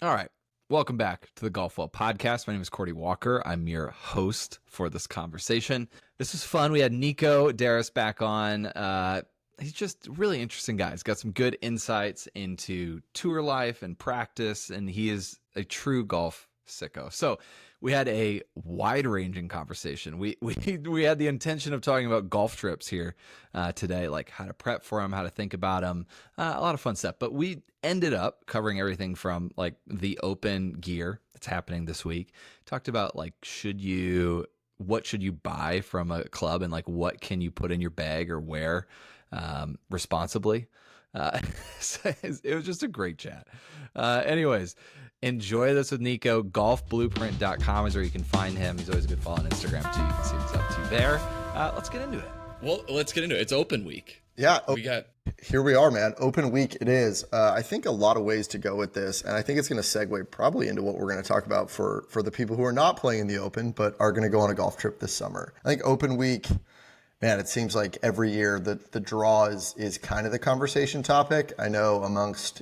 All right. Welcome back to the GolfWell podcast. My name is Cordy Walker. I'm your host for this conversation. This was fun. We had Nico Darras back on. He's just a really interesting guy. He's got some good insights into tour life and practice, and he is a true golf sicko. So we had a wide-ranging conversation. We had the intention of talking about golf trips here today, like how to prep for them, how to think about them, a lot of fun stuff. But we ended up covering everything from like the Open gear that's happening this week. Talked about like what should you buy from a club, and like what can you put in your bag or wear responsibly. So it was just a great chat. Anyways, enjoy this with Nico. Golfblueprint.com is where you can find him. He's always a good follow on Instagram too. You can see what he's up to there. Let's get into it. Well, let's get into it. It's Open Week. Yeah. Here we are, man. Open Week it is. I think a lot of ways to go with this, and I think it's going to segue probably into what we're going to talk about for the people who are not playing in the Open but are going to go on a golf trip this summer. I think Open Week, man, it seems like every year the draw is kind of the conversation topic. I know amongst,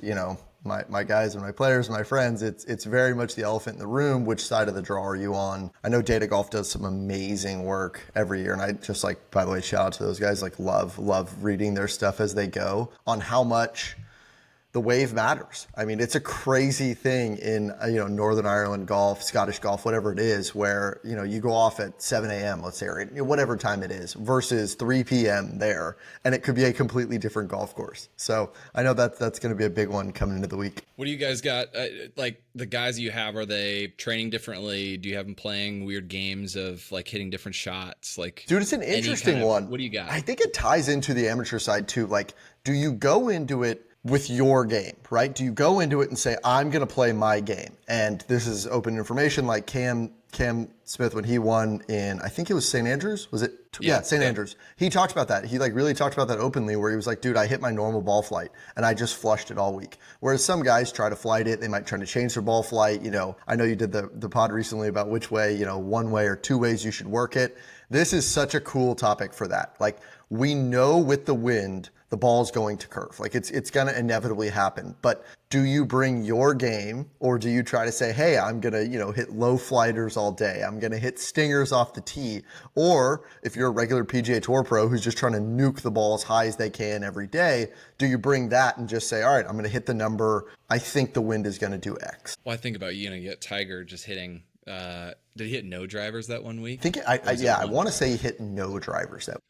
my guys and my players and my friends, it's very much the elephant in the room. Which side of the draw are you on? I know Data Golf does some amazing work every year. And I just by the way, shout out to those guys, love reading their stuff as they go on how much the wave matters. I mean, it's a crazy thing in, Northern Ireland golf, Scottish golf, whatever it is, where, you go off at 7 a.m., let's say, or whatever time it is, versus 3 p.m. there. And it could be a completely different golf course. So I know that's going to be a big one coming into the week. What do you guys got? Like the guys you have, are they training differently? Do you have them playing weird games of like hitting different shots? Like, dude, it's an interesting one. What do you got? I think it ties into the amateur side too. Like, do you go into it with your game, right? Do you go into it and say, I'm going to play my game? And this is open information, like Cam Smith, when he won in, I think it was St. Andrews, was it? Yeah, St. Andrews. He talked about that. He really talked about that openly, where he was like, dude, I hit my normal ball flight and I just flushed it all week. Whereas some guys try to flight it. They might try to change their ball flight. I know you did the pod recently about which way, one way or two ways you should work it. This is such a cool topic for that. Like, we know with the wind, the ball's going to curve. Like, it's going to inevitably happen. But do you bring your game, or do you try to say, hey, I'm going to, hit low flighters all day. I'm going to hit stingers off the tee. Or if you're a regular PGA Tour pro who's just trying to nuke the ball as high as they can every day, do you bring that and just say, all right, I'm going to hit the number. I think the wind is going to do X. Well, I think about, you get Tiger just hitting, did he hit no drivers that one week? I want to say he hit no drivers that week.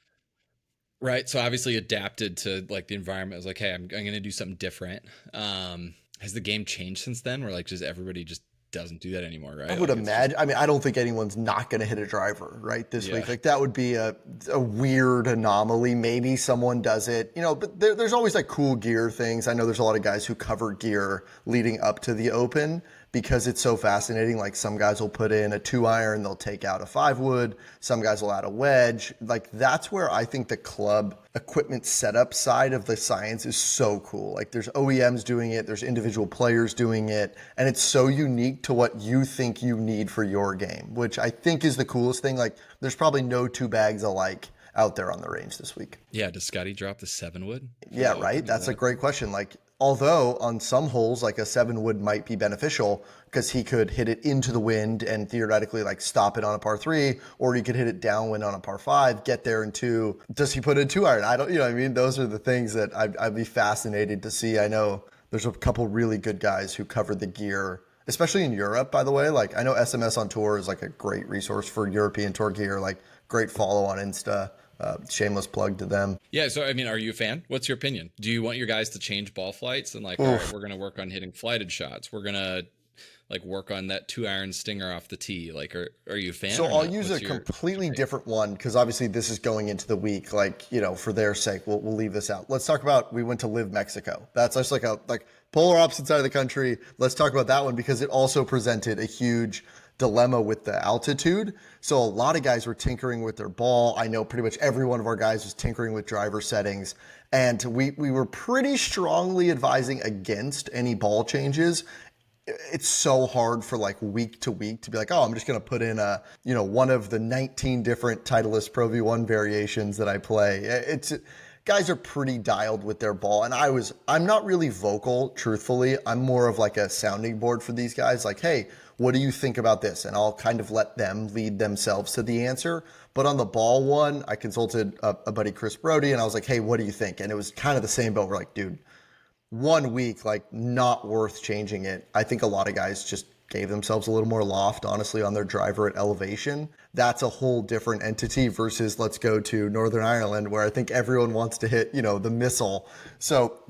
Right. So obviously adapted to like the environment. I was like, hey, I'm going to do something different. Has the game changed since then, where like just everybody just doesn't do that anymore, right? I would imagine. I mean, I don't think anyone's not going to hit a driver, right, this week. Like, that would be a weird anomaly. Maybe someone does it, but there's always like cool gear things. I know there's a lot of guys who cover gear leading up to the Open because it's so fascinating. Like, some guys will put in a 2-iron, they'll take out a 5-wood. Some guys will add a wedge. Like, that's where I think the club equipment setup side of the science is so cool. Like, there's OEMs doing it, there's individual players doing it, and it's so unique to what you think you need for your game, which I think is the coolest thing. Like, there's probably no two bags alike out there on the range this week. Yeah, does Scotty drop the 7-wood? Yeah, right? That's a great question. Like, although on some holes, like a 7-wood might be beneficial because he could hit it into the wind and theoretically like stop it on a par 3, or he could hit it downwind on a par 5, get there in 2. Does he put in 2-iron? I don't, what I mean? Those are the things that I'd be fascinated to see. I know there's a couple really good guys who cover the gear, especially in Europe, by the way. Like, I know SMS on Tour is like a great resource for European tour gear, like great follow on Insta. Shameless plug to them. Yeah. So, I mean, are you a fan? What's your opinion? Do you want your guys to change ball flights and like, all right, we're going to work on hitting flighted shots. We're going to like work on that 2-iron stinger off the tee. Like, are you a fan? So I'll use a completely different one, because obviously this is going into the week, like, for their sake, we'll leave this out. Let's talk about, we went to Live Mexico. That's just like polar opposite side of the country. Let's talk about that one because it also presented a huge dilemma with the altitude. So a lot of guys were tinkering with their ball. I know pretty much every one of our guys was tinkering with driver settings. And we were pretty strongly advising against any ball changes. It's so hard for like week to week to be like, oh, I'm just going to put in one of the 19 different Titleist Pro V1 variations that I play. guys are pretty dialed with their ball. And I'm not really vocal, truthfully. I'm more of like a sounding board for these guys. Like, hey, what do you think about this? And I'll kind of let them lead themselves to the answer. But on the ball one, I consulted a buddy, Chris Brody, and I was like, hey, what do you think? And it was kind of the same boat. We're like, dude, 1 week, like not worth changing it. I think a lot of guys just gave themselves a little more loft, honestly, on their driver at elevation. That's a whole different entity versus let's go to Northern Ireland, where I think everyone wants to hit, the missile. So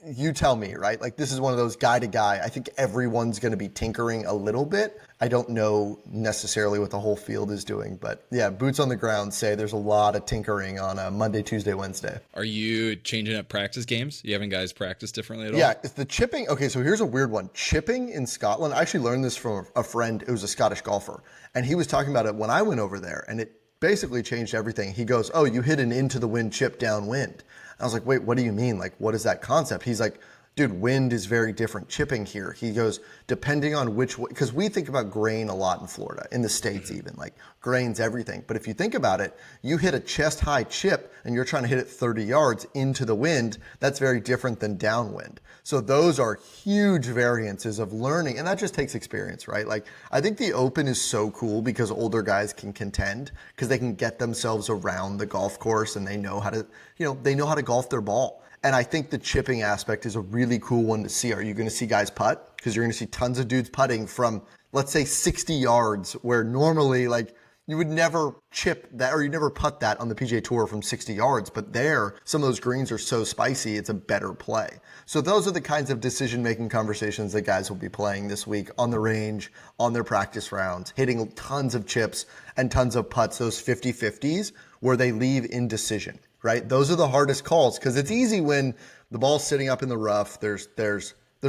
you tell me, right? Like this is one of those guy to guy. I think everyone's going to be tinkering a little bit. I don't know necessarily what the whole field is doing, but yeah, boots on the ground say there's a lot of tinkering on a Monday, Tuesday, Wednesday. Are you changing up practice games? You having guys practice differently at all? Yeah, it's the chipping. Okay, so here's a weird one. Chipping in Scotland, I actually learned this from a friend who was a Scottish golfer, and he was talking about it when I went over there, and it basically changed everything. He goes, oh, you hit an into the wind chip downwind. I was like, wait, what do you mean? Like, what is that concept? He's like, dude, wind is very different chipping here. He goes, depending on which way, because we think about grain a lot in Florida, in the States even, like grain's everything. But if you think about it, you hit a chest high chip and you're trying to hit it 30 yards into the wind, that's very different than downwind. So those are huge variances of learning, and that just takes experience, right? Like, I think the Open is so cool because older guys can contend because they can get themselves around the golf course and they know how to, they know how to golf their ball. And I think the chipping aspect is a really cool one to see. Are you going to see guys putt? Because you're going to see tons of dudes putting from, let's say, 60 yards, where normally, like, you would never chip that or you never putt that on the PGA Tour from 60 yards. But there, some of those greens are so spicy, it's a better play. So those are the kinds of decision-making conversations that guys will be playing this week on the range, on their practice rounds, hitting tons of chips and tons of putts, those 50-50s, where they leave indecision. Right? Those are the hardest calls because it's easy when the ball's sitting up in the rough. There's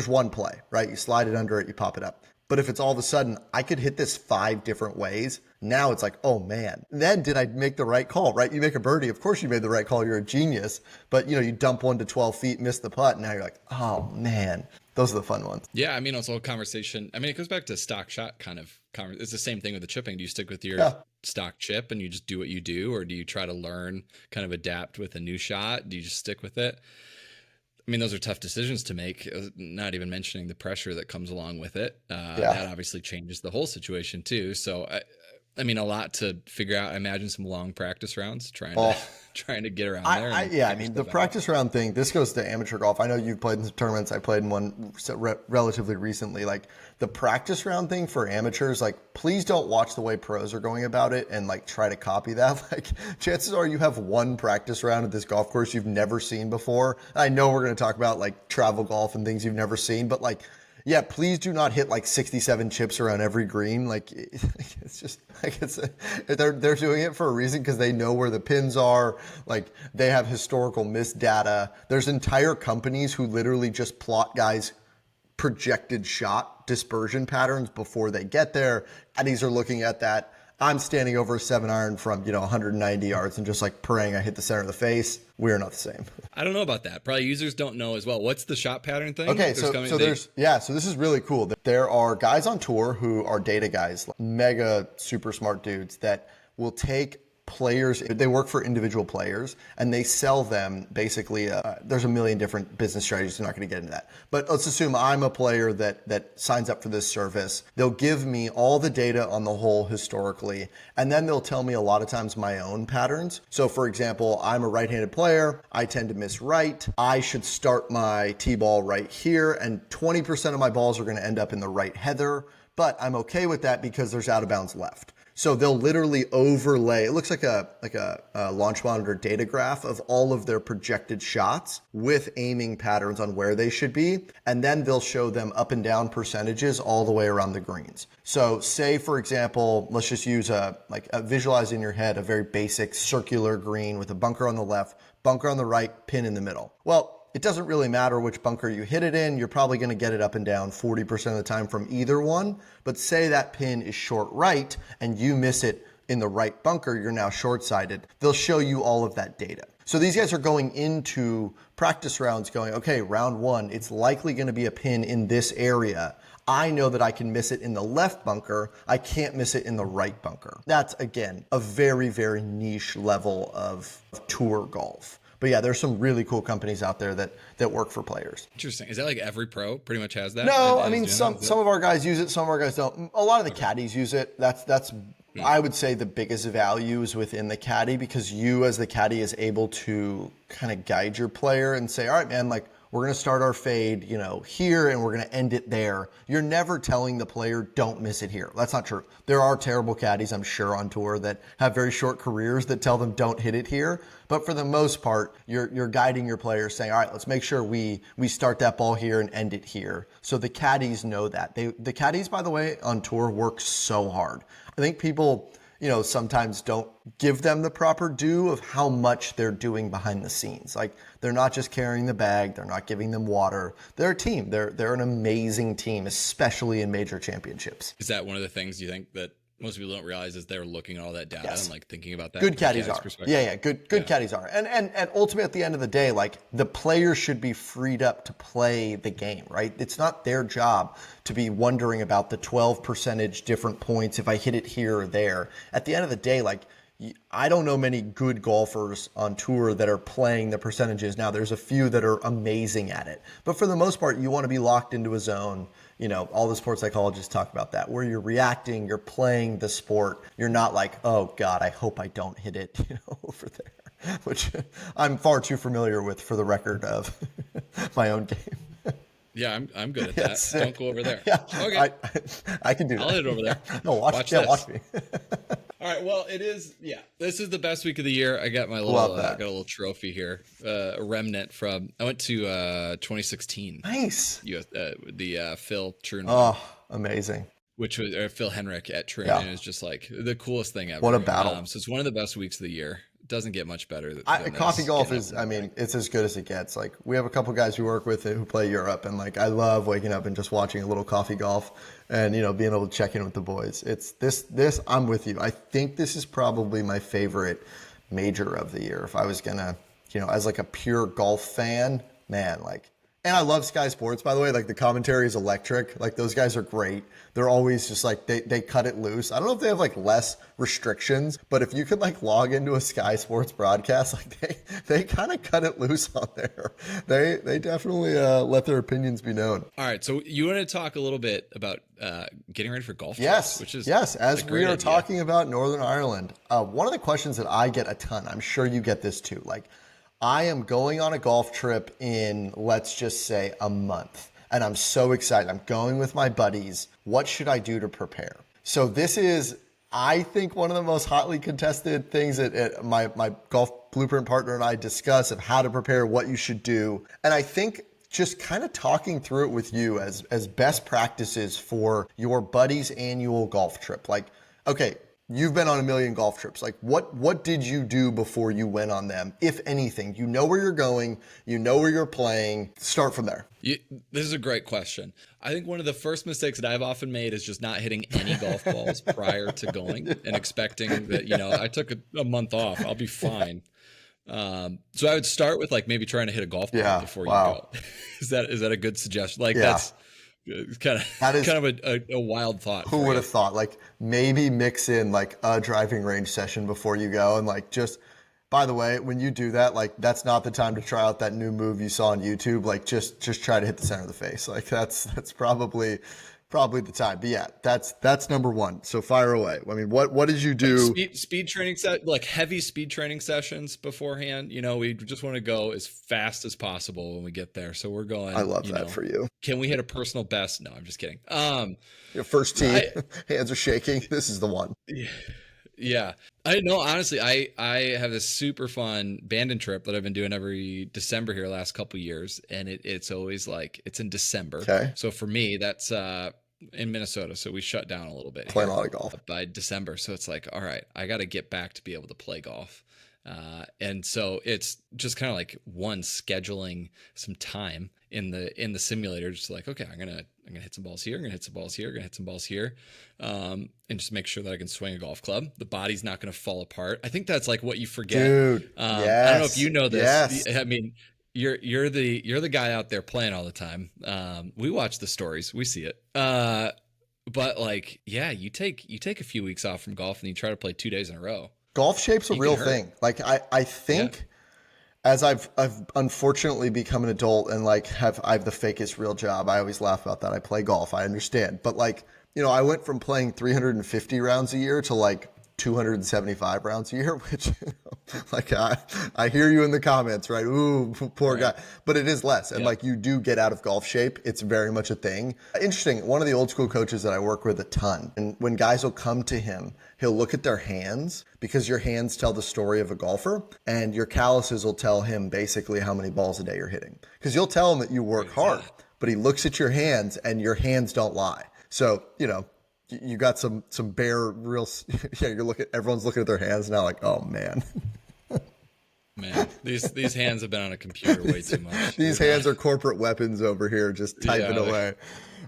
one play, right? You slide it under it, you pop it up. But if it's all of a sudden, I could hit this 5 different ways. Now it's like, oh man, then did I make the right call, right? You make a birdie. Of course you made the right call. You're a genius. But you dump one to 12 feet, miss the putt. And now you're like, oh man, those are the fun ones. Yeah. I mean, it's a whole conversation. I mean, it goes back to stock shot kind of it's the same thing with the chipping. Do you stick with your stock chip and you just do what you do? Or do you try to learn, kind of adapt with a new shot? Do you just stick with it? I mean, those are tough decisions to make, not even mentioning the pressure that comes along with it. That obviously changes the whole situation too. So, I mean, a lot to figure out. I imagine some long practice rounds trying to get around there. I mean, the practice round thing, this goes to amateur golf. I know you've played in some tournaments. I played in one relatively recently. Like the practice round thing for amateurs, like please don't watch the way pros are going about it and like try to copy that. Like chances are you have one practice round at this golf course you've never seen before. I know we're going to talk about like travel golf and things you've never seen, but like, yeah, please do not hit like 67 chips around every green. Like it's just like they're doing it for a reason because they know where the pins are. Like they have historical missed data. There's entire companies who literally just plot guys' projected shot dispersion patterns before they get there. Caddies are looking at that. I'm standing over a 7-iron from 190 yards and just like praying I hit the center of the face. We're not the same. I don't know about that. Probably users don't know as well. What's the shot pattern thing? Okay, so this is really cool. There are guys on tour who are data guys, mega super smart dudes that will take players, they work for individual players and they sell them basically, there's a million different business strategies. I'm not going to get into that. But let's assume I'm a player that signs up for this service. They'll give me all the data on the hole historically, and then they'll tell me a lot of times my own patterns. So for example, I'm a right-handed player. I tend to miss right. I should start my tee ball right here, and 20% of my balls are going to end up in the right heather, but I'm okay with that because there's out of bounds left. So they'll literally overlay, it looks like a launch monitor data graph of all of their projected shots with aiming patterns on where they should be. And then they'll show them up and down percentages all the way around the greens. So say, for example, let's just use visualize in your head a very basic circular green with a bunker on the left, bunker on the right, pin in the middle. Well, it doesn't really matter which bunker you hit it in. You're probably going to get it up and down 40% of the time from either one. But say that pin is short right and you miss it in the right bunker, you're now short-sighted. They'll show you all of that data. So these guys are going into practice rounds going, okay, round one, it's likely going to be a pin in this area. I know that I can miss it in the left bunker. I can't miss it in the right bunker. That's, again, a very, very niche level of tour golf. But yeah, there's some really cool companies out there that work for players. Interesting. Is that like every pro pretty much has that? No, I mean, some of our guys use it, some of our guys don't. A lot of the caddies use it. That's I would say the biggest value is within the caddy, because you as the caddy is able to kind of guide your player and say, all right, man, like, we're going to start our fade, here, and we're going to end it there. You're never telling the player, don't miss it here. That's not true. There are terrible caddies, I'm sure, on tour that have very short careers that tell them, don't hit it here. But for the most part, you're guiding your players, saying, all right, let's make sure we start that ball here and end it here. So the caddies know that. The caddies, by the way, on tour work so hard. I think people, sometimes don't give them the proper due of how much they're doing behind the scenes. Like, they're not just carrying the bag. They're not giving them water. They're a team. They're an amazing team, especially in major championships. Is that one of the things you think that most people don't realize is they're looking at all that data and like thinking about that? Good caddies are. Yeah. Good caddies are. And ultimately at the end of the day, like, the player should be freed up to play the game, right? It's not their job to be wondering about the 12% different points if I hit it here or there. At the end of the day, like, I don't know many good golfers on tour that are playing the percentages. Now, there's a few that are amazing at it. But for the most part, you want to be locked into a zone. All the sports psychologists talk about that, where you're reacting, you're playing the sport. You're not like, oh, God, I hope I don't hit it over there, which I'm far too familiar with for the record of my own game. Yeah, I'm good at that. Sick. Don't go over there. Yeah, okay. I can do that. I'll hit it over there. No, watch me. All right. Well, it is. Yeah, this is the best week of the year. I got my little, got a little trophy here, a remnant from. I went to 2016. Nice. The Phil Truman. Oh, amazing. Which was Phil Henrik at Truman. Yeah. It was just like the coolest thing ever. What a battle. So it's one of the best weeks of the year. Doesn't get much better. Coffee golf is, it's as good as it gets. Like, we have a couple guys we work with who play Europe, and like, I love waking up and just watching a little coffee golf and, being able to check in with the boys. It's this, I'm with you. I think this is probably my favorite major of the year. If I was gonna, as like a pure golf fan, man, like, and I love Sky Sports, by the way. Like, the commentary is electric. Like, those guys are great. They're always just like, they cut it loose. I don't know if they have like less restrictions, but if you could like log into a Sky Sports broadcast, like they kind of cut it loose on there. They definitely let their opinions be known. All right. So you want to talk a little bit about getting ready for golf trips, yes, which is as we are talking about Northern Ireland. One of the questions that I get a ton, I'm sure you get this too, like, I am going on a golf trip in, let's just say, a month, and I'm so excited. I'm going with my buddies. What should I do to prepare? So this is, I think, one of the most hotly contested things that my golf blueprint partner and I discuss, of how to prepare, what you should do. And I think just kind of talking through it with you as best practices for your buddy's annual golf trip. Like, okay, you've been on a million golf trips. Like, what did you do before you went on them? If anything, you know where you're going, you know where you're playing. Start from there. This is a great question. I think one of the first mistakes that I've often made is just not hitting any golf balls prior to going and expecting that, I took a month off, I'll be fine. So I would start with like maybe trying to hit a golf ball before you go. Is that a good suggestion? Like, that's kind of a wild thought. Who would have thought? Like, maybe mix in like a driving range session before you go, and like, just, by the way, when you do that, like, that's not the time to try out that new move you saw on YouTube. Like, just try to hit the center of the face. Like, that's probably the time. But yeah, that's number one. So fire away. I mean, what did you do? Speed training like heavy speed training sessions beforehand. We just want to go as fast as possible when we get there. So we're going. I love that for you. Can we hit a personal best? No, I'm just kidding. Your first tee, hands are shaking. This is the one. Yeah. I know, honestly, I have this super fun Bandon trip that I've been doing every December here last couple of years. And it's always like, it's in December. Okay. So for me, that's in Minnesota. So we shut down a little bit. Playing a lot of golf. By December. So it's like, all right, I got to get back to be able to play golf. And so it's just kind of like scheduling some time in the simulator, just like, okay, I'm gonna hit some balls here, I'm gonna hit some balls here, I'm gonna hit some balls here, and just make sure that I can swing a golf club. The body's not gonna fall apart. I think that's like what you forget. Dude, I don't know if you know this. Yes. I mean, you're the guy out there playing all the time. We watch the stories, we see it. But like, yeah, you take a few weeks off from golf and you try to play 2 days in a row. Golf shape's a real thing. Like, I think as I've unfortunately become an adult and like I have the fakest real job. I always laugh about that. I play golf. I understand. But like, I went from playing 350 rounds a year to like 275 rounds a year, which like I hear you in the comments, right? Ooh, poor guy. But it is less. And like you do get out of golf shape. It's very much a thing. Interesting. One of the old school coaches that I work with a ton, and when guys will come to him, he'll look at their hands because your hands tell the story of a golfer, and your calluses will tell him basically how many balls a day you're hitting. Because you'll tell him that you work hard, but he looks at your hands and your hands don't lie. So, you got some bare real, everyone's looking at their hands now like, oh man. Man, these hands have been on a computer way too much. These hands are corporate weapons over here, just typing away.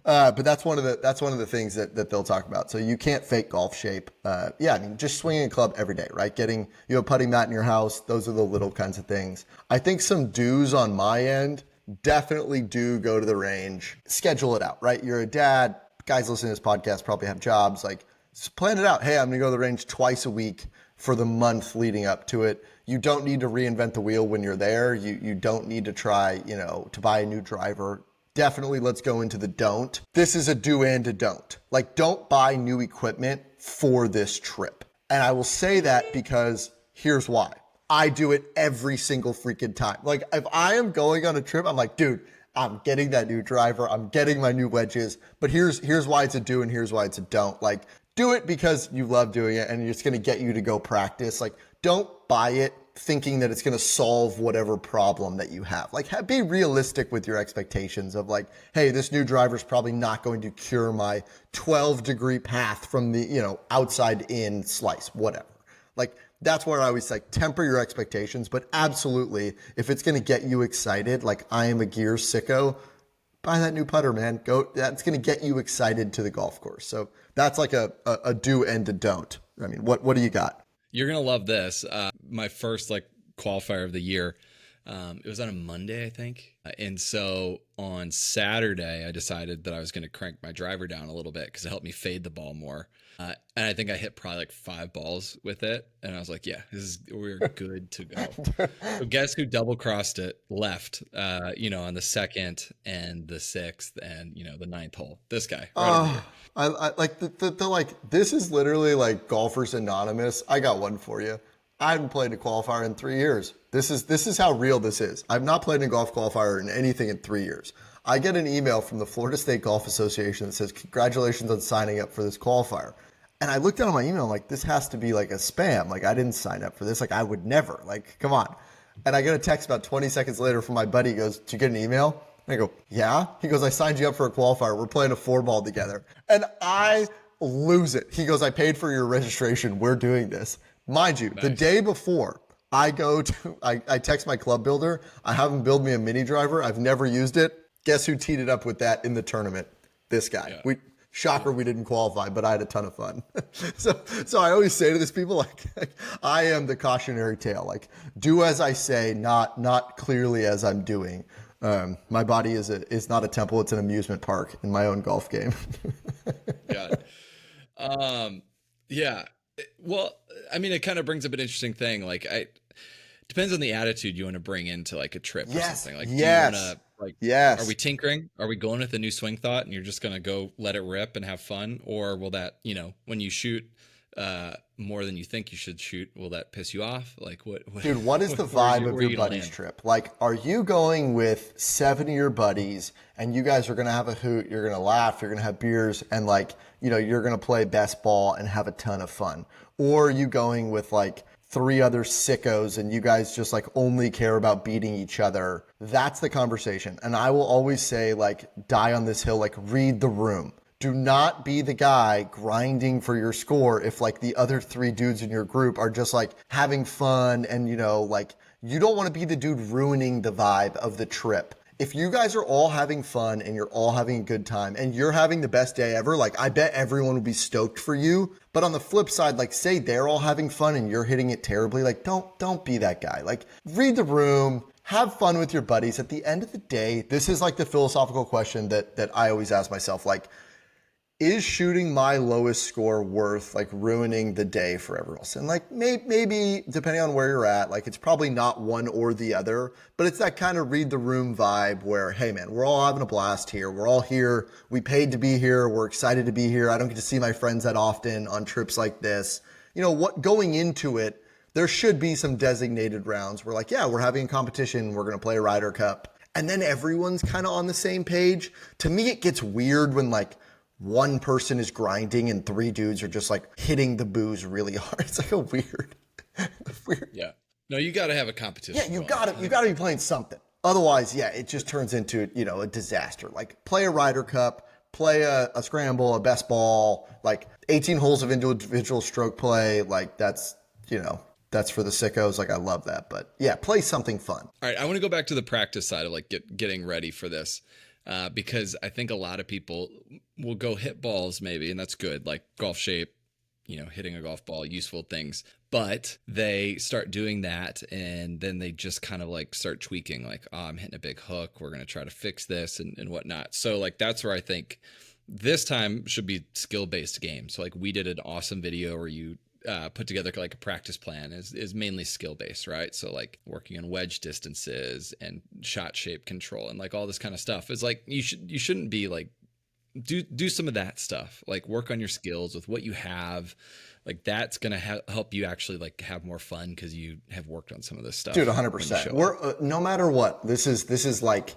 But that's one of the things that they'll talk about. So you can't fake golf shape. Just swinging a club every day, right? Getting a putting mat in your house. Those are the little kinds of things. I think some do's on my end, definitely do go to the range. Schedule it out, right? You're a dad. Guys listening to this podcast probably have jobs. Like, plan it out. Hey, I'm going to go to the range twice a week for the month leading up to it. You don't need to reinvent the wheel when you're there. You don't need to try, to buy a new driver. Definitely let's go into the don't. This is a do and a don't. Like, don't buy new equipment for this trip. And I will say that because here's why. I do it every single freaking time. Like, if I am going on a trip, I'm like, dude, I'm getting that new driver. I'm getting my new wedges. But here's why it's a do and here's why it's a don't. Like, do it because you love doing it and it's going to get you to go practice. Like, don't buy it thinking that it's going to solve whatever problem that you have. Like, be realistic with your expectations of like, hey, this new driver is probably not going to cure my 12-degree path from the, outside in slice, whatever. Like, that's where I always like temper your expectations, but absolutely, if it's going to get you excited, like I am a gear sicko, buy that new putter, man. That's going to get you excited to the golf course. So that's like a do and a don't. I mean, what do you got? You're going to love this. My first like qualifier of the year, it was on a Monday, I think. And so on Saturday, I decided that I was going to crank my driver down a little bit because it helped me fade the ball more. And I think I hit probably like 5 balls with it. And I was like, yeah, we're good to go. So guess who double crossed it left, on the 2nd and the 6th and, the 9th hole? This guy. Right over here. I like the like, this is literally like Golfers Anonymous. I got one for you. I haven't played a qualifier in 3 years. This is how real this is. I've not played a golf qualifier in anything in 3 years. I get an email from the Florida State Golf Association that says, congratulations on signing up for this qualifier. And I looked down on my email, I'm like, this has to be like a spam. Like, I didn't sign up for this. Like, I would never. Like, come on. And I get a text about 20 seconds later from my buddy. He goes, did you get an email? And I go, yeah. He goes, I signed you up for a qualifier. We're playing a 4-ball together. And I lose it. He goes, I paid for your registration. We're doing this. Mind you, nice. The day before, I text my club builder. I have him build me a mini driver. I've never used it. Guess who teed it up with that in the tournament? This guy. Yeah. Shocker, we didn't qualify, but I had a ton of fun. So I always say to these people, like I am the cautionary tale. Like, do as I say, not clearly as I'm doing. My body is not a temple; it's an amusement park in my own golf game. Got it. Yeah. Well, I mean, it kind of brings up an interesting thing. Like, depends on the attitude you want to bring into like a trip or something. Like, yes. Do you want to yes. Are we tinkering? Are we going with a new swing thought and you're just going to go let it rip and have fun? Or will that, when you shoot more than you think you should shoot, will that piss you off? Like what Dude, what is the vibe of your buddy's trip? Like, are you going with 7 of your buddies and you guys are going to have a hoot, you're going to laugh, you're going to have beers and like, you're going to play best ball and have a ton of fun? Or are you going with like 3 other sickos and you guys just like only care about beating each other? That's the conversation. And I will always say, like, die on this hill, like, read the room. Do not be the guy grinding for your score if like the other 3 dudes in your group are just like having fun and like you don't want to be the dude ruining the vibe of the trip. If you guys are all having fun and you're all having a good time and you're having the best day ever, like I bet everyone will be stoked for you. But on the flip side, like say they're all having fun and you're hitting it terribly, like don't be that guy. Like read the room, have fun with your buddies. At the end of the day, this is like the philosophical question that I always ask myself, like, is shooting my lowest score worth like ruining the day for everyone else? And like maybe depending on where you're at, like it's probably not one or the other, but it's that kind of read the room vibe where, hey man, we're all having a blast here. We're all here. We paid to be here. We're excited to be here. I don't get to see my friends that often on trips like this. You know what, going into it, there should be some designated rounds where like, yeah, we're having a competition. We're going to play a Ryder Cup. And then everyone's kind of on the same page. To me, it gets weird when like one person is grinding and 3 dudes are just like hitting the booze really hard. It's like a weird. Yeah. No, you got to have a competition. Yeah, you got to be playing something. Otherwise, yeah, it just turns into, you know, a disaster. Like play a Ryder Cup, play a scramble, a best ball, like 18 holes of individual stroke play. Like that's, you know, that's for the sickos. Like I love that. But yeah, play something fun. All right. I want to go back to the practice side of like getting ready for this. Because I think a lot of people will go hit balls maybe, and that's good, like golf shape, you know, hitting a golf ball, useful things. But they start doing that and then they just kind of like start tweaking, like, oh, I'm hitting a big hook. We're going to try to fix this and whatnot. So like that's where I think this time should be skill-based game. So like we did an awesome video where you put together like a practice plan is mainly skill based, right? So like working on wedge distances and shot shape control and like all this kind of stuff is like you shouldn't be like do some of that stuff, like work on your skills with what you have. Like that's gonna help you actually like have more fun because you have worked on some of this stuff. Dude, 100%. We're no matter what. This is like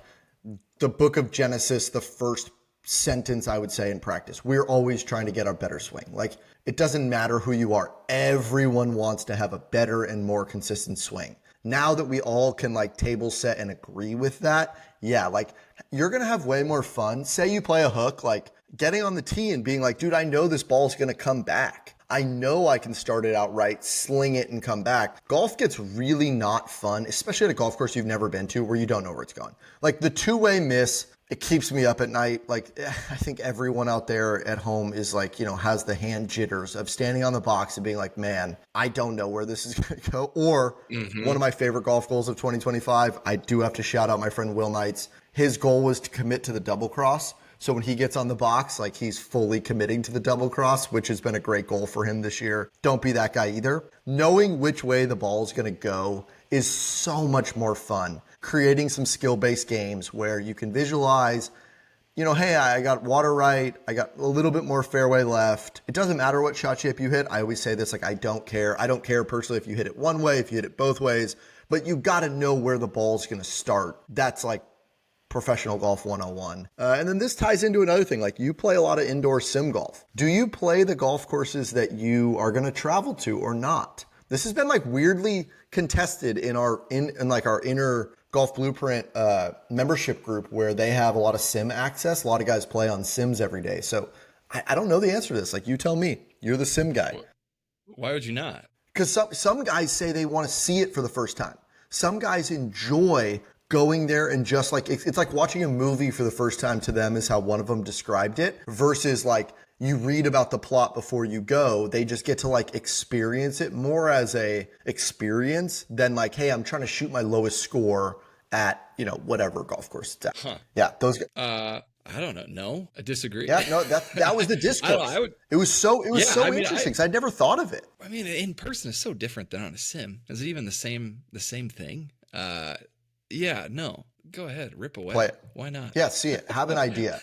the book of Genesis, the first sentence I would say in practice. We're always trying to get our better swing. Like it doesn't matter who you are. Everyone wants to have a better and more consistent swing. Now that we all can like table set and agree with that, yeah, like you're going to have way more fun. Say you play a hook, like getting on the tee and being like, dude, I know this ball is going to come back. I know I can start it out right, sling it and come back. Golf gets really not fun, especially at a golf course you've never been to where you don't know where it's going. Like the 2-way miss, it keeps me up at night. Like I think everyone out there at home is like, you know, has the hand jitters of standing on the box and being like, man, I don't know where this is going to go. Or one of my favorite golf goals of 2025, I do have to shout out my friend Will Knights. His goal was to commit to the double cross. So when he gets on the box, like he's fully committing to the double cross, which has been a great goal for him this year. Don't be that guy either. Knowing which way the ball is going to go is so much more fun. Creating some skill-based games where you can visualize, you know, hey, I got water right. I got a little bit more fairway left. It doesn't matter what shot shape you hit. I always say this, like, I don't care. I don't care personally if you hit it one way, if you hit it both ways, but you got to know where the ball's going to start. That's like professional golf 101. And then this ties into another thing. Like you play a lot of indoor sim golf. Do you play the golf courses that you are going to travel to or not? This has been like weirdly contested in our inner Golf Blueprint membership group where they have a lot of sim access. A lot of guys play on sims every day. So I don't know the answer to this. Like you tell me, you're the sim guy. Why would you not? Because some guys say they want to see it for the first time. Some guys enjoy going there and just like, it's like watching a movie for the first time to them is how one of them described it versus like you read about the plot before you go. They just get to like experience it more as a experience than like, hey, I'm trying to shoot my lowest score at, you know, whatever golf course it's at. Huh. Yeah, those guys. I don't know. No, I disagree. Yeah, no, that was the discourse. It was so interesting because I never thought of it. I mean, in person is so different than on a sim. Is it even the same thing? Yeah, no. Go ahead, rip away. Play it. Why not? Yeah, see it. Have an idea.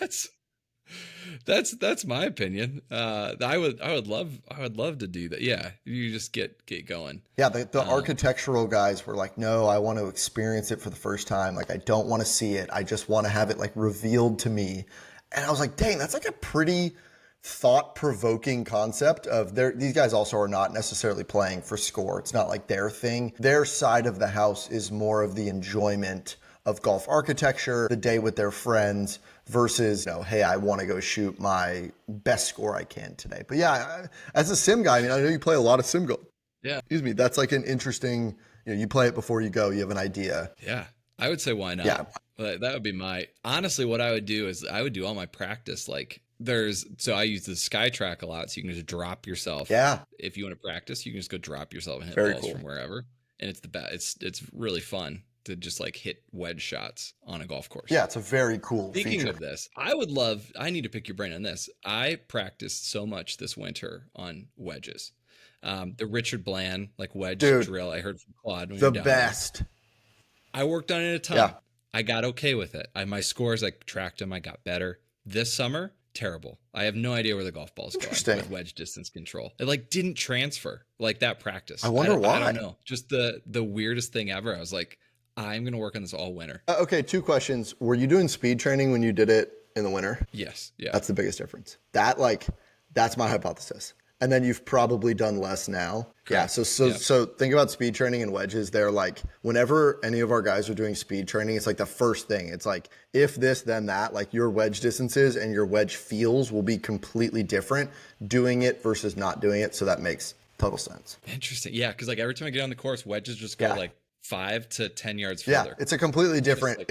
That's my opinion. I would love to do that. Yeah, you just get going. Yeah, the architectural guys were like, no, I want to experience it for the first time. Like, I don't want to see it. I just want to have it like revealed to me. And I was like, dang, that's like a pretty thought-provoking concept of these guys also are not necessarily playing for score. It's not like their thing. Their side of the house is more of the enjoyment of golf architecture, the day with their friends versus, you know, hey, I want to go shoot my best score I can today. But yeah, as a sim guy, I mean, I know you play a lot of sim golf. Yeah. Excuse me. That's like an interesting, you know, you play it before you go, you have an idea. Yeah. I would say, why not? Yeah. That would be honestly, what I would do is I would do all my practice. Like so I use the SkyTrack a lot. So you can just drop yourself. Yeah. If you want to practice, you can just go drop yourself and hit Very balls cool. from wherever. And it's the best. It's really fun. to just like hit wedge shots on a golf course. Yeah, it's a very cool Speaking feature. of this, I need to pick your brain on this. I practiced so much this winter on wedges. The Richard Bland like wedge drill I heard from Claude. When The you're down best. There. I worked on it a ton. Yeah. I got okay with it. My scores, I tracked them. I got better. This summer, terrible. I have no idea where the golf ball is going with wedge distance control. It like didn't transfer like that practice. I wonder why. I don't know. Just the weirdest thing ever. I was like, I'm going to work on this all winter. Okay, 2 questions. Were you doing speed training when you did it in the winter? Yes. Yeah. That's the biggest difference. That's my hypothesis. And then you've probably done less now. Correct. Yeah. So think about speed training and wedges. They're like, whenever any of our guys are doing speed training, it's like the first thing. It's like, if this, then that, like your wedge distances and your wedge feels will be completely different doing it versus not doing it. So that makes total sense. Interesting. Yeah. Cause like every time I get on the course, wedges just go like 5 to 10 yards further. Yeah. It's a completely different,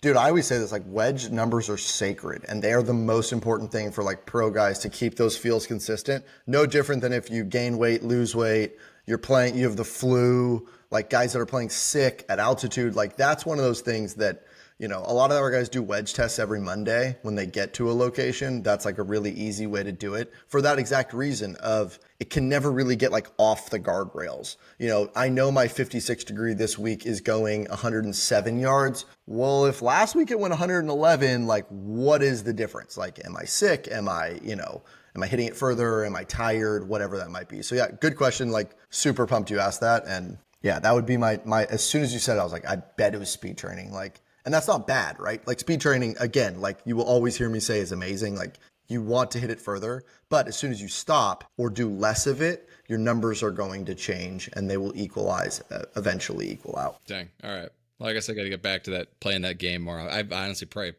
dude, I always say this, like wedge numbers are sacred and they are the most important thing for like pro guys to keep those feels consistent. No different than if you gain weight, lose weight, you have the flu, like guys that are playing sick at altitude. Like that's one of those things that, a lot of our guys do wedge tests every Monday when they get to a location. That's like a really easy way to do it for that exact reason of it can never really get like off the guardrails. I know my 56 degree this week is going 107 yards. Well, if last week it went 111, like what is the difference? Like, am I sick? Am I hitting it further? Am I tired? Whatever that might be. So yeah, good question. Like super pumped you asked that. And yeah, that would be my, as soon as you said it, I was like, I bet it was speed training. Like, and that's not bad, right? Like speed training, again, like you will always hear me say is amazing. Like you want to hit it further, but as soon as you stop or do less of it, your numbers are going to change and they will eventually equal out. Dang. All right. Well, I guess I got to get back to that, playing that game more. I've honestly probably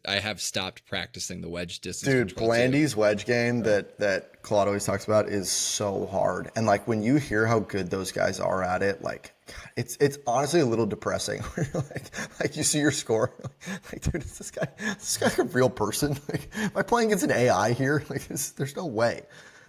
I have stopped practicing the wedge distance. Dude, Blandy's wedge game that Claude always talks about is so hard. And like when you hear how good those guys are at it, like it's honestly a little depressing. like you see your score, like dude, is this guy a real person? Like, am I playing against an AI here? Like there's no way.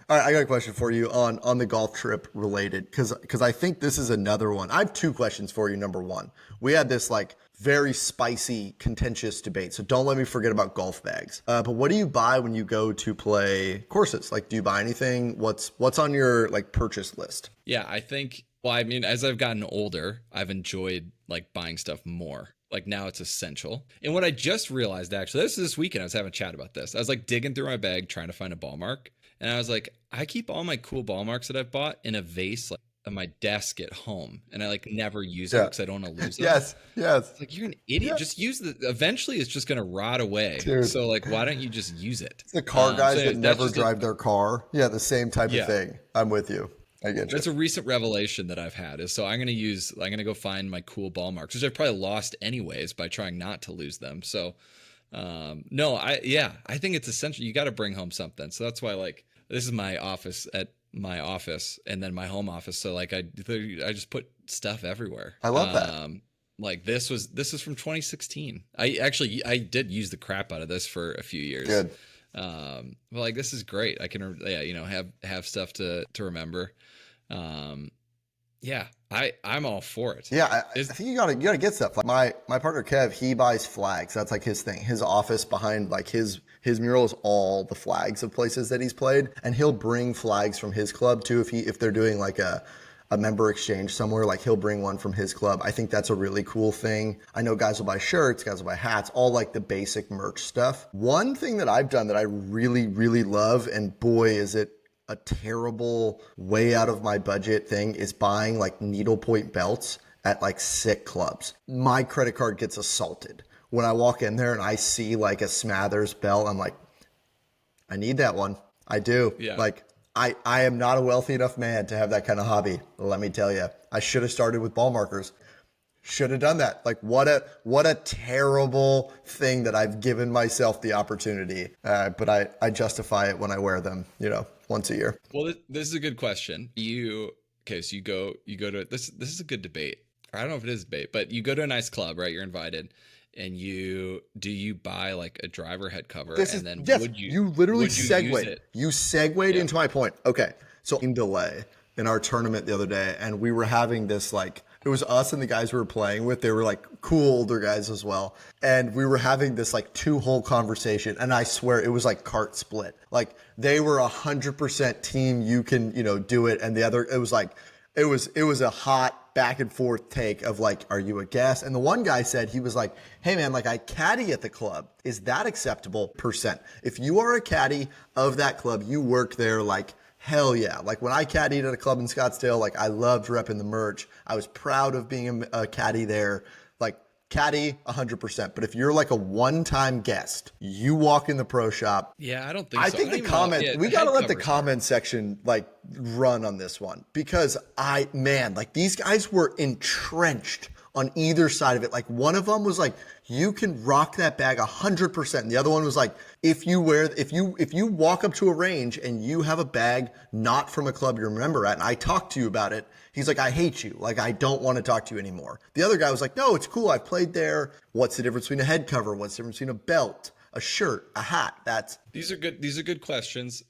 All right, I got a question for you on the golf trip related, because I think this is another one. I have 2 questions for you. Number 1, we had this like very spicy, contentious debate, so don't let me forget about golf bags. But what do you buy when you go to play courses? Like, do you buy anything? What's on your like purchase list? Yeah, I think. Well, I mean, as I've gotten older, I've enjoyed like buying stuff more. Like now it's essential. And what I just realized, actually, this weekend, I was having a chat about this. I was like digging through my bag trying to find a ball mark. And I was like, I keep all my cool ball marks that I've bought in a vase like on my desk at home. And I like never use it because I don't want to lose it. Yes. It's like, you're an idiot. Just use eventually it's just going to rot away. Dude. So like, why don't you just use it? It's the car guys that never drive their car. Yeah, the same type of thing. I'm with you. I get you. That's a recent revelation that I've had is so I'm going to go find my cool ball marks, which I've probably lost anyways by trying not to lose them. So I think it's essential. You got to bring home something. So that's why like this is my office and then my home office. So like I just put stuff everywhere. I love that. Like this is from 2016. I did use the crap out of this for a few years. Good. But like this is great. I can have stuff to remember. I'm all for it. Yeah, I think you gotta get stuff. Like my partner Kev, he buys flags. That's like his thing. His office behind like his mural is all the flags of places that he's played, and he'll bring flags from his club too. If they're doing like a member exchange somewhere, like he'll bring one from his club. I think that's a really cool thing. I know guys will buy shirts, guys will buy hats, all like the basic merch stuff. One thing that I've done that I really, really love, and boy, is it a terrible way out of my budget thing, is buying like needlepoint belts at like sick clubs. My credit card gets assaulted when I walk in there and I see like a Smathers belt. I'm like, I need that one. I do. Yeah. Like I am not a wealthy enough man to have that kind of hobby. Let me tell you, I should have started with ball markers. Should have done that. Like what a terrible thing that I've given myself the opportunity. But I justify it when I wear them, once a year. Well, this is a good question. So you go to this is a good debate. I don't know if it is a debate, but you go to a nice club, right? You're invited. And you buy like a driver head cover you literally segued. You segued into my point. Okay. So in delay in our tournament the other day, and we were having this like It was us and the guys we were playing with. They were like cool older guys as well. And we were having this like 2-hole conversation. And I swear it was like cart split. Like they were 100% team, you can, do it. And the other, it was like, it was a hot back and forth take of like, are you a guest? And the one guy said, he was like, hey man, like I caddy at the club. Is that acceptable %? If you are a caddy of that club, you work there, like hell yeah. Like when I caddied at a club in Scottsdale, like I loved repping the merch. I was proud of being a caddy there. Like caddy 100%. But if you're like a one-time guest, you walk in the pro shop. Yeah, I don't think I so. think we got to let the comment section like run on this one, because like these guys were entrenched on either side of it. Like one of them was like, you can rock that bag 100%. And the other one was like, if you walk up to a range and you have a bag not from a club you're a member at, and I talked to you about it, he's like, I hate you. Like, I don't want to talk to you anymore. The other guy was like, no, it's cool. I've played there. What's the difference between a head cover? What's the difference between a belt, a shirt, a hat? These are good questions.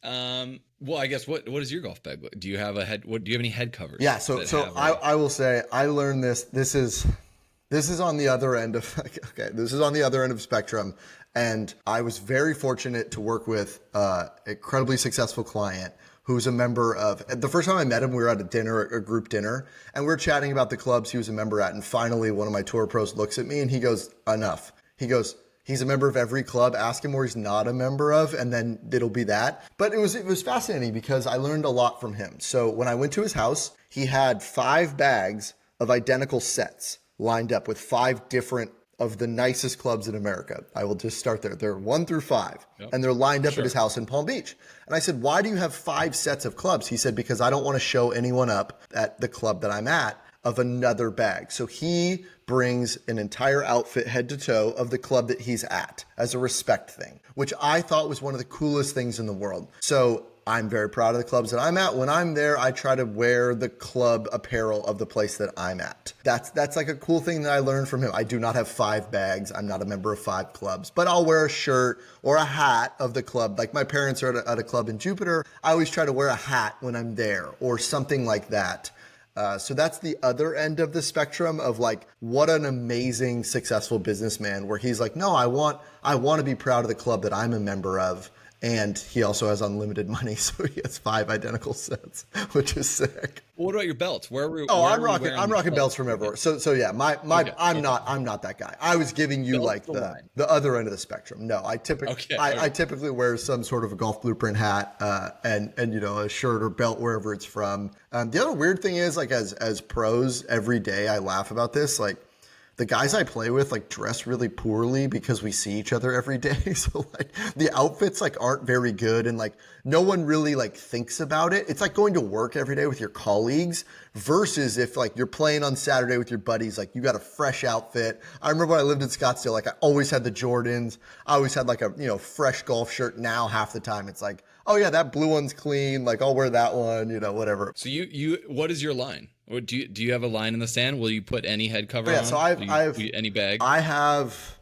Well, I guess what is your golf bag? Do you have do you have any head covers? Yeah. So I will say I learned this. This is on the other end of, okay, this is on the other end of spectrum. And I was very fortunate to work with an incredibly successful client who's a member of, the first time I met him, we were at a group dinner, and we were chatting about the clubs he was a member at. And finally, one of my tour pros looks at me and he goes, enough. He goes, he's a member of every club. Ask him where he's not a member of, and then it'll be that. But it was fascinating because I learned a lot from him. So when I went to his house, he had 5 bags of identical sets lined up with 5 different of the nicest clubs in America. I will just start there. They're 1 through 5, and they're lined up at his house in Palm Beach. And I said, why do you have 5 sets of clubs? He said, because I don't want to show anyone up at the club that I'm at of another bag. So he brings an entire outfit head to toe of the club that he's at as a respect thing, which I thought was one of the coolest things in the world. So I'm very proud of the clubs that I'm at. When I'm there, I try to wear the club apparel of the place that I'm at. That's like a cool thing that I learned from him. I do not have 5 bags. I'm not a member of 5 clubs, but I'll wear a shirt or a hat of the club. Like my parents are at a club in Jupiter. I always try to wear a hat when I'm there or something like that. So that's the other end of the spectrum of like, what an amazing, successful businessman where he's like, no, I want to be proud of the club that I'm a member of. And he also has unlimited money, so he has 5 identical sets, which is sick. Well, what about your belts? I'm rocking belts from everywhere. So yeah, I'm not that guy. I was giving you like the other end of the spectrum. No, I typically wear some sort of a Golf Blueprint hat, and a shirt or belt wherever it's from. The other weird thing is like as pros every day, I laugh about this, like, the guys I play with like dress really poorly because we see each other every day. So like the outfits like aren't very good, and like no one really like thinks about it. It's like going to work every day with your colleagues versus if like you're playing on Saturday with your buddies, like you got a fresh outfit. I remember when I lived in Scottsdale, like I always had the Jordans. I always had like a, fresh golf shirt. Now half the time it's like, oh yeah, that blue one's clean. Like I'll wear that one, whatever. So what is your line? Or do you have a line in the sand? Will you put any head cover on? So I have any bag. I have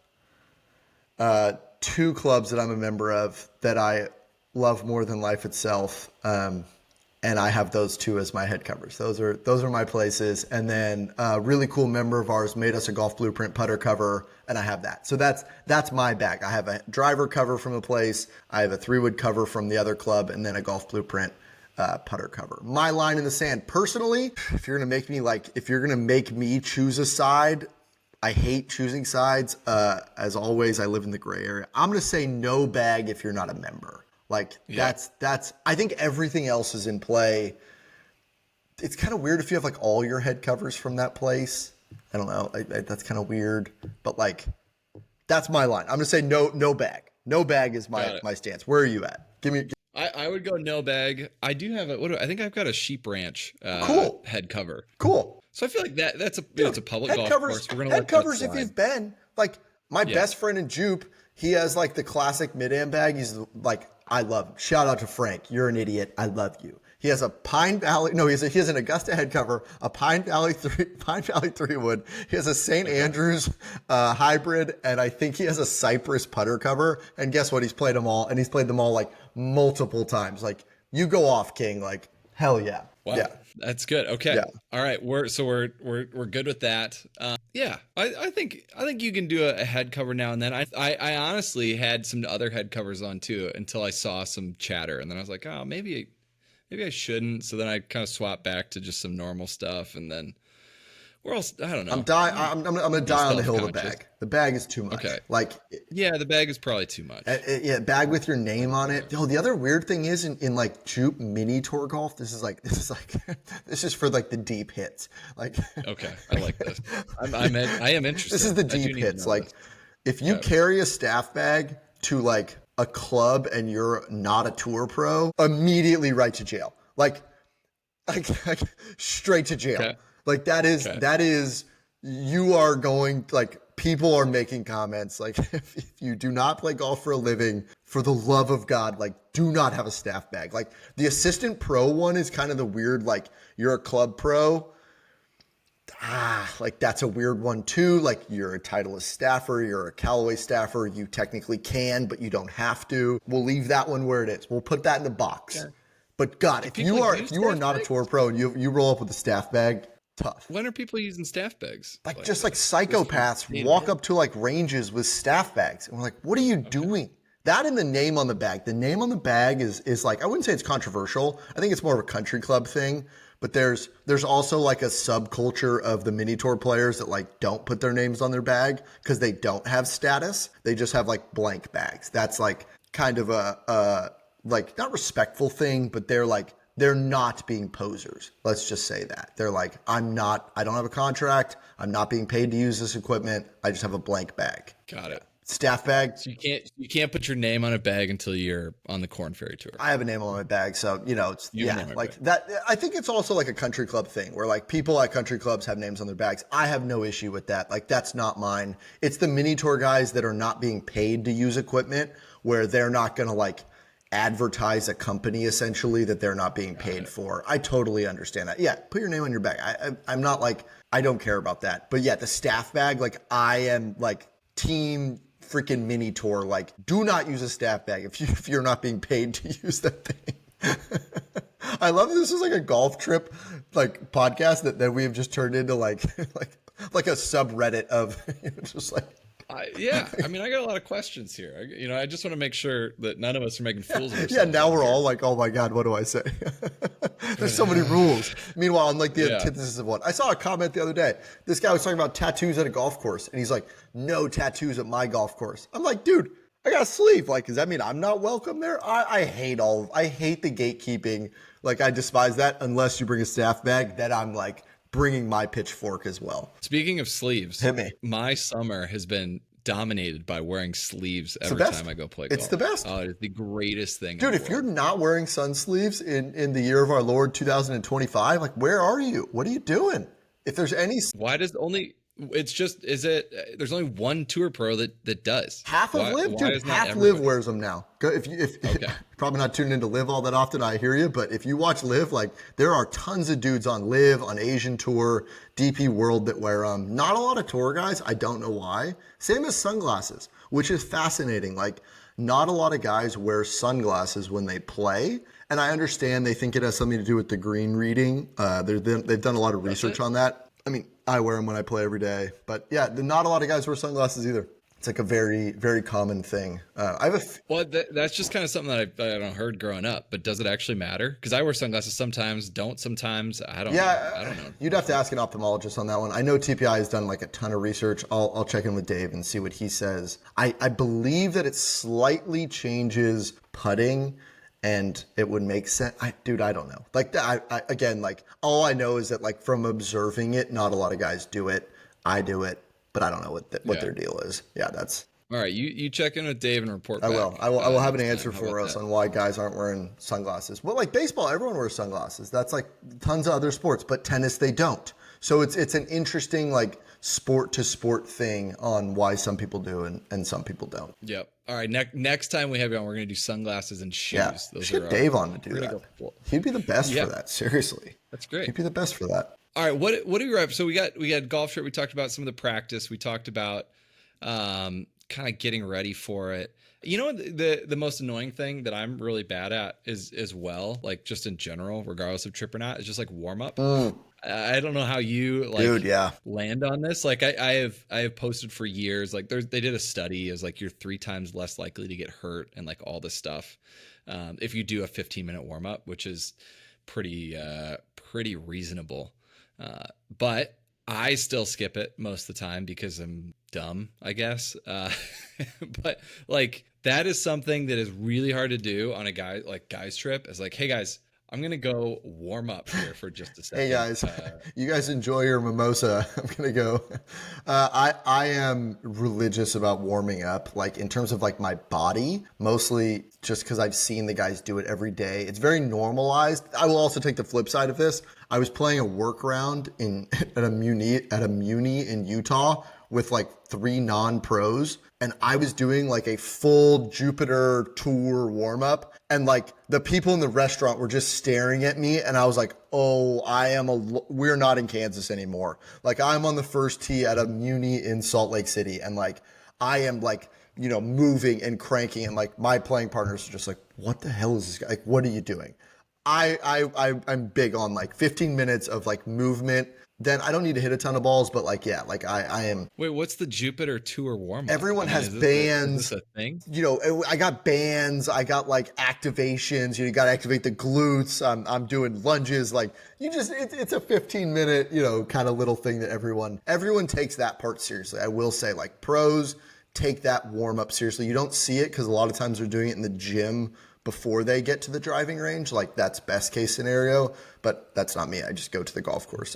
2 clubs that I'm a member of that I love more than life itself, and I have those 2 as my head covers. Those are my places. And then a really cool member of ours made us a Golf Blueprint putter cover, and I have that. So that's my bag. I have a driver cover from the place. I have a 3-wood cover from the other club, and then a Golf Blueprint putter cover. My line in the sand, personally, if you're gonna make me choose a side, I hate choosing sides. As always, I live in the gray area. I'm gonna say no bag if you're not a member. Like that's I think everything else is in play. It's kind of weird if you have like all your head covers from that place. I don't know. That's kind of weird, but like that's my line. I'm gonna say no bag. No bag is my stance. Where are you at? Give me. I would go no bag. I do have I think I've got a Sheep Ranch cool head cover. Cool. So I feel like it's a public golf course. We're gonna head covers if you've been. Like my best friend in Jupe, he has like the classic mid-am bag. He's like, I love him. Shout out to Frank. You're an idiot. I love you. He has a Pine Valley. No, he has an Augusta head cover, a Pine Valley 3-wood. He has a St. Andrews hybrid, and I think he has a Cypress putter cover. And guess what? He's played them all, and he's played them all like multiple times. Like, you go off, King. Like, Hell yeah. Wow. Yeah. That's good. Okay. Yeah. All right. We're good with that. Yeah. I think you can do a head cover now and then. I honestly had some other head covers on too until I saw some chatter, and then I was like, oh, maybe I shouldn't. So then I kind of swapped back to just some normal stuff, and then where else? I don't know. I'm gonna die on the hill of the bag. The bag is too much. Okay. Like, yeah, the bag is probably too much. yeah, bag with your name on it. Oh, the other weird thing is in like Jupe mini tour golf. This is this is for like the deep hits. Like, okay, I like this. I am interested. This is the deep hits. Like, if you carry a staff bag to like a club and you're not a tour pro, immediately right to jail. Like straight to jail. Okay. Like that is you are going, like, people are making comments like, if you do not play golf for a living, for the love of God, like, do not have a staff bag. Like, the assistant pro one is kind of the weird, like, you're a club pro. Like, that's a weird one too. Like, you're a Titleist staffer, you're a Callaway staffer, you technically can, but you don't have to. We'll leave that one where it is. We'll put that in the box. Okay. But God, if you are not a tour pro and you roll up with a staff bag, tough. When are people using staff bags? Like just like psychopaths walk up to like ranges with staff bags. And we're like, what are you doing? That and the name on the bag. The name on the bag is like, I wouldn't say it's controversial. I think it's more of a country club thing. But there's also like a subculture of the mini tour players that like don't put their names on their bag because they don't have status. They just have like blank bags. That's like kind of a like not respectful thing, but they're not being posers. Let's just say that. They're like, I don't have a contract. I'm not being paid to use this equipment. I just have a blank bag. Got it. Staff bag. So you can't put your name on a bag until you're on the Corn Ferry Tour. I have a name on my bag. So, it's, like that. I think it's also like a country club thing where like people at country clubs have names on their bags. I have no issue with that. Like, that's not mine. It's the mini tour guys that are not being paid to use equipment where they're not going to like advertise a company essentially that they're not being paid for. I totally understand that. Yeah, put your name on your bag. I'm not like, I don't care about that. But yeah, the staff bag, like, I am like team freaking mini tour. Like, do not use a staff bag if you're not being paid to use that thing. I love that this is like a golf trip like podcast that we have just turned into like a subreddit of just like. Yeah, I mean, I got a lot of questions here. I just want to make sure that none of us are making fools of ourselves. Yeah, now we're all like, oh my God, what do I say? There's so many rules. Meanwhile, I'm like the antithesis of one. I saw a comment the other day. This guy was talking about tattoos at a golf course, and he's like, no tattoos at my golf course. I'm like, dude, I got a sleeve. Like, does that mean I'm not welcome there? I hate the gatekeeping. Like, I despise that unless you bring a staff bag. That I'm like, bringing my pitchfork as well. Speaking of sleeves, hit me. My summer has been dominated by wearing sleeves every time I go play golf. It's the best. Oh, it's the greatest thing. Dude, if you're not wearing sun sleeves in the year of our Lord 2025, like, where are you? What are you doing? If there's any, why does there's only one tour pro that does. Half of Live, dude. Half Live wears them now. If probably not tuning into Live all that often, I hear you, but if you watch Live, like, there are tons of dudes on Live, on Asian Tour, DP World that wear them. Not a lot of tour guys. I don't know why. Same as sunglasses, which is fascinating. Like, not a lot of guys wear sunglasses when they play. And I understand they think it has something to do with the green reading. They've done a lot of research on that. I mean, I wear them when I play every day, but yeah, not a lot of guys wear sunglasses either. It's like a very, very common thing. That's just kind of something that I heard growing up, but does it actually matter? Because I wear sunglasses sometimes, don't sometimes. I don't know. You'd have to ask an ophthalmologist on that one. I know TPI has done like a ton of research. I'll check in with Dave and see what he says. I believe that it slightly changes putting. And it would make sense. I don't know. Like, again, like, all I know is that, like, from observing it, not a lot of guys do it. I do it, but I don't know what their deal is. Yeah, that's. All right, you check in with Dave and report back. I will have an answer for us on why guys aren't wearing sunglasses. Well, like baseball, everyone wears sunglasses. That's like tons of other sports, but tennis, they don't. So it's an interesting, like, sport to sport thing on why some people do and some people don't. Yep. All right. Next time we have you on, we're going to do sunglasses and shoes. Yeah. Those get Dave on to do that. He'd be the best for that. Seriously. That's great. He'd be the best for that. All right. What do we wrap? So we got golf shirt. We talked about some of the practice. We talked about kind of getting ready for it. You know, the most annoying thing that I'm really bad at is as well, like just in general, regardless of trip or not, is just like warm up. I don't know how you like Dude, yeah. land on this. Like I have posted for years, like they did a study is like you're 3 times less likely to get hurt and like all this stuff. If you do a 15-minute warm up, which is pretty reasonable. But I still skip it most of the time because I'm dumb, I guess. But like that is something that is really hard to do on a guys trip. Is like, hey guys, I'm gonna go warm up here for just a second. Hey guys, you guys enjoy your mimosa. I'm gonna go. I am religious about warming up, like in terms of like my body, mostly just because I've seen the guys do it every day. It's very normalized. I will also take the flip side of this. I was playing a work round at a muni in Utah with like 3 non-pros, and I was doing like a full Jupiter tour warm up, and like the people in the restaurant were just staring at me, and I was like, oh, we're not in Kansas anymore. Like I'm on the first tee at a muni in Salt Lake City, and like I am like, you know, moving and cranking, and like my playing partners are just like, what the hell is this guy? Like, what are you doing? I'm big on like 15 minutes of like movement. Then I don't need to hit a ton of balls, but like, yeah, like I am. Wait, what's the Jupiter Tour warm up? Everyone has bands. Is this a thing? You know, I got bands. I got like activations. You got to activate the glutes. I'm doing lunges. Like it's a 15-minute, you know, kind of little thing that everyone takes that part seriously. I will say like pros take that warm up seriously. You don't see it because a lot of times they're doing it in the gym before they get to the driving range. Like that's best case scenario, but that's not me. I just go to the golf course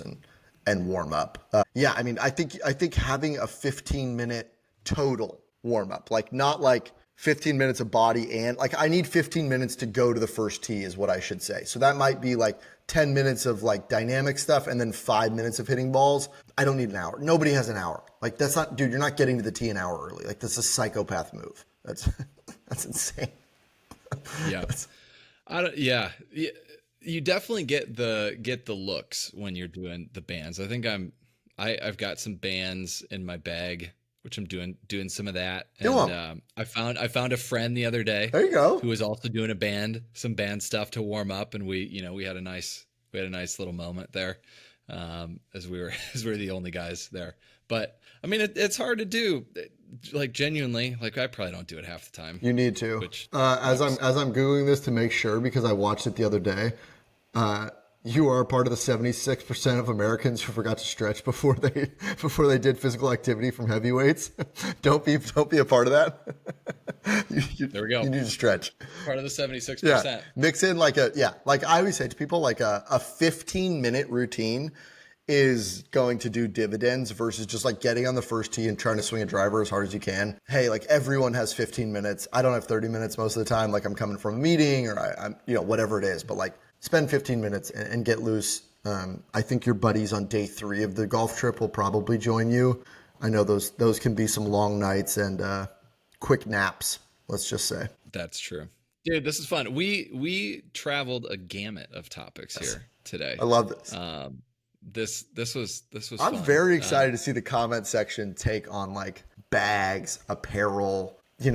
and warm up. Yeah, I mean, I think having a 15-minute total warm up, like not like 15 minutes of body and like I need 15 minutes to go to the first tee is what I should say. So that might be like 10 minutes of like dynamic stuff and then 5 minutes of hitting balls. I don't need an hour. Nobody has an hour. Like that's not, dude, you're not getting to the tee an hour early. Like that's a psychopath move. That's insane. Yeah. Yeah. You definitely get the looks when you're doing the bands. I think I've got some bands in my bag, which I'm doing some of that. And I found a friend the other day. There you go. Who was also doing some band stuff to warm up, and we had a nice little moment there, as we were the only guys there. But I mean, it's hard to do. Like genuinely, like I probably don't do it half the time. You need to. As I'm Googling this to make sure, because I watched it the other day, you are part of the 76% of Americans who forgot to stretch before they did physical activity from heavyweights. Don't be a part of that. There we go. You need to stretch. Part of the 76%. Yeah. Mix in like I always say to people, like a 15-minute routine is going to do dividends versus just like getting on the first tee and trying to swing a driver as hard as you can. Hey, like everyone has 15 minutes. I don't have 30 minutes most of the time. Like I'm coming from a meeting or I'm whatever it is, but like spend 15 minutes and get loose. I think your buddies on day 3 of the golf trip will probably join you. I know those can be some long nights and quick naps, let's just say. That's true. Dude, this is fun. We traveled a gamut of topics here today. I love this. This was I'm fun. very excited to see the comment section take on like bags, apparel, you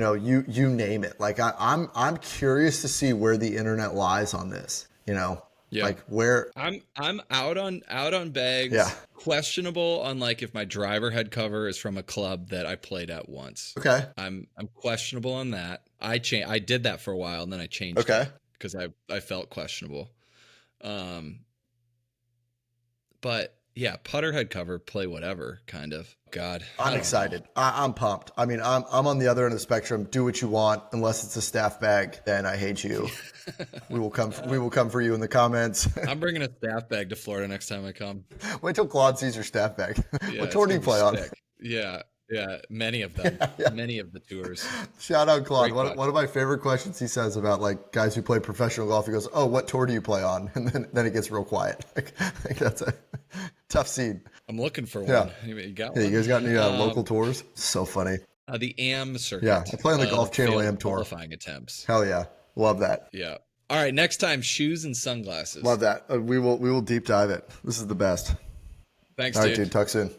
name it. Like I'm curious to see where the internet lies on this, Yeah. like where I'm out on bags. Yeah. Questionable on like if my driver head cover is from a club that I played at once. Okay. I'm questionable on that. I did that for a while and then I changed Okay. it because I felt questionable. But yeah, putter head cover, play whatever, kind of. God, I'm excited. I'm pumped. I mean, I'm on the other end of the spectrum. Do what you want, unless it's a staff bag. Then I hate you. We will come for you in the comments. I'm bringing a staff bag to Florida next time I come. Wait till Claude sees your staff bag. Yeah, what tour do you play on? Yeah, many of them. Yeah. Many of the tours. Shout out Claude. One of my favorite questions he says about like guys who play professional golf. He goes, "Oh, what tour do you play on?" And then it gets real quiet. Like that's a tough scene. I'm looking for one. Yeah. You got Yeah, one? you guys got any local tours? So funny. The AM circuit. Yeah, I play on the Golf Channel AM tour. Qualifying attempts. Hell yeah, love that. Yeah. All right, next time, shoes and sunglasses. Love that. We will deep dive it. This is the best. Thanks, All right, dude. dude. Talk soon.